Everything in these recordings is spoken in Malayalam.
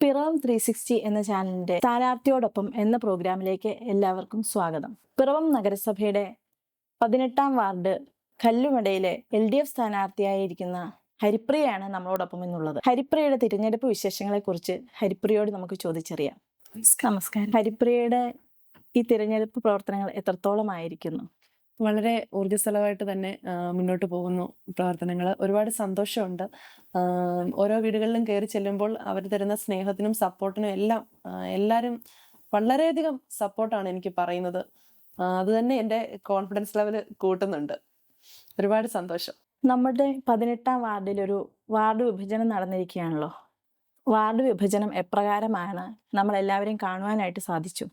പിറവം 360 എന്ന ചാനലിന്റെ സ്ഥാനാർത്ഥിയോടൊപ്പം എന്ന പ്രോഗ്രാമിലേക്ക് എല്ലാവർക്കും സ്വാഗതം. പിറവം നഗരസഭയുടെ 18-ാം വാർഡ് കല്ലുമടയിലെ LDF സ്ഥാനാർത്ഥിയായിരിക്കുന്ന ഹരിപ്രിയയാണ് നമ്മളോടൊപ്പം എന്നുള്ളത്. ഹരിപ്രിയയുടെ തിരഞ്ഞെടുപ്പ് വിശേഷങ്ങളെ കുറിച്ച് ഹരിപ്രിയയോട് നമുക്ക് ചോദിച്ചറിയാം. നമസ്കാരം. ഹരിപ്രിയയുടെ ഈ തിരഞ്ഞെടുപ്പ് പ്രവർത്തനങ്ങൾ എത്രത്തോളമായിരിക്കുന്നു? വളരെ ഊർജ്ജസ്വലമായിട്ട് തന്നെ മുന്നോട്ട് പോകുന്നു പ്രവർത്തനങ്ങൾ. ഒരുപാട് സന്തോഷമുണ്ട്. ഓരോ വീടുകളിലും കയറി ചെല്ലുമ്പോൾ അവർ തരുന്ന സ്നേഹത്തിനും സപ്പോർട്ടിനും എല്ലാം എല്ലാവരും വളരെയധികം സപ്പോർട്ടാണ് എനിക്ക് പറയുന്നത്. അത് തന്നെ എൻ്റെ കോൺഫിഡൻസ് ലെവൽ കൂട്ടുന്നുണ്ട്. ഒരുപാട് സന്തോഷം. നമ്മുടെ 18-ാം വാർഡിലൊരു വാർഡ് വിഭജനം നടന്നിരിക്കുകയാണല്ലോ. വാർഡ് വിഭജനം എപ്രകാരമാണ് നമ്മൾ എല്ലാവരെയും കാണുവാനായിട്ട് സാധിച്ചു?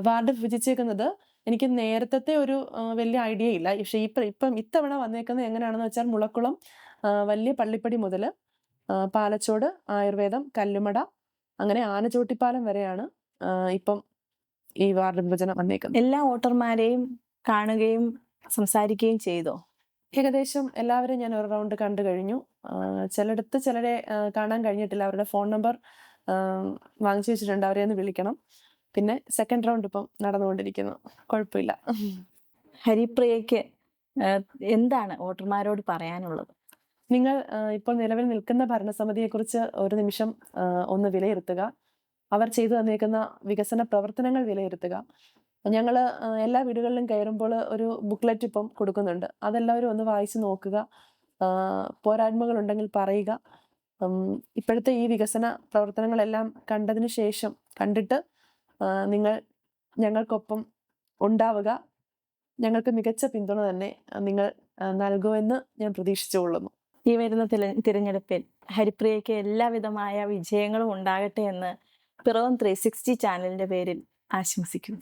വാർഡ് വിഭജിച്ചേക്കുന്നത് എനിക്ക് നേരത്തെ ഒരു വലിയ ഐഡിയ ഇല്ല. പക്ഷേ ഇപ്പം ഇത്തവണ വന്നേക്കുന്നത് എങ്ങനെയാണെന്ന് വെച്ചാൽ മുളക്കുളം വലിയ പള്ളിപ്പടി മുതൽ പാലച്ചോട്, ആയുർവേദം, കല്ലുമട, അങ്ങനെ ആനച്ചോട്ടിപ്പാലം വരെയാണ് ഇപ്പം ഈ വാർഡ് വിഭജനം വന്നേക്കുന്നത്. എല്ലാ വോട്ടർമാരെയും കാണുകയും സംസാരിക്കുകയും ചെയ്തോ? ഏകദേശം എല്ലാവരെയും ഞാൻ ഒരു റൗണ്ട് കണ്ടു കഴിഞ്ഞു. ചിലയിടത്ത് ചിലരെ കാണാൻ കഴിഞ്ഞിട്ടില്ല. അവരുടെ ഫോൺ നമ്പർ വാങ്ങിച്ചു വെച്ചിട്ടുണ്ട്. അവരെ ഒന്ന് വിളിക്കണം. പിന്നെ സെക്കൻഡ് റൗണ്ട് ഇപ്പം നടന്നുകൊണ്ടിരിക്കുന്നു. കുഴപ്പമില്ല. ഹരിപ്രിയയ്ക്ക് എന്താണ് വോട്ടർമാരോട് പറയാനുള്ളത്? നിങ്ങൾ ഇപ്പോൾ നിലവിൽ നിൽക്കുന്ന ഭരണസമിതിയെക്കുറിച്ച് ഒരു നിമിഷം ഒന്ന് വിലയിരുത്തുക. അവർ ചെയ്തു തന്നേക്കുന്ന വികസന പ്രവർത്തനങ്ങൾ വിലയിരുത്തുക. ഞങ്ങൾ എല്ലാ വീടുകളിലും കയറുമ്പോൾ ഒരു ബുക്ക്ലെറ്റ് ഇപ്പം കൊടുക്കുന്നുണ്ട്. അതെല്ലാവരും ഒന്ന് വായിച്ചു നോക്കുക. പോരായ്മകളുണ്ടെങ്കിൽ പറയുക. ഇപ്പോഴത്തെ ഈ വികസന പ്രവർത്തനങ്ങളെല്ലാം കണ്ടതിന് ശേഷം കണ്ടിട്ട് നിങ്ങൾ ഞങ്ങൾക്കൊപ്പം ഉണ്ടാവുക. ഞങ്ങൾക്ക് മികച്ച പിന്തുണ തന്നെ നിങ്ങൾ നൽകുമെന്ന് ഞാൻ പ്രതീക്ഷിച്ചുകൊള്ളുന്നു. ഈ വരുന്ന തിരഞ്ഞെടുപ്പിൽ ഹരിപ്രിയയ്ക്ക് എല്ലാവിധമായ വിജയങ്ങളും ഉണ്ടാകട്ടെ എന്ന് പിറവം 360 ചാനലിന്റെ പേരിൽ ആശംസിക്കുന്നു.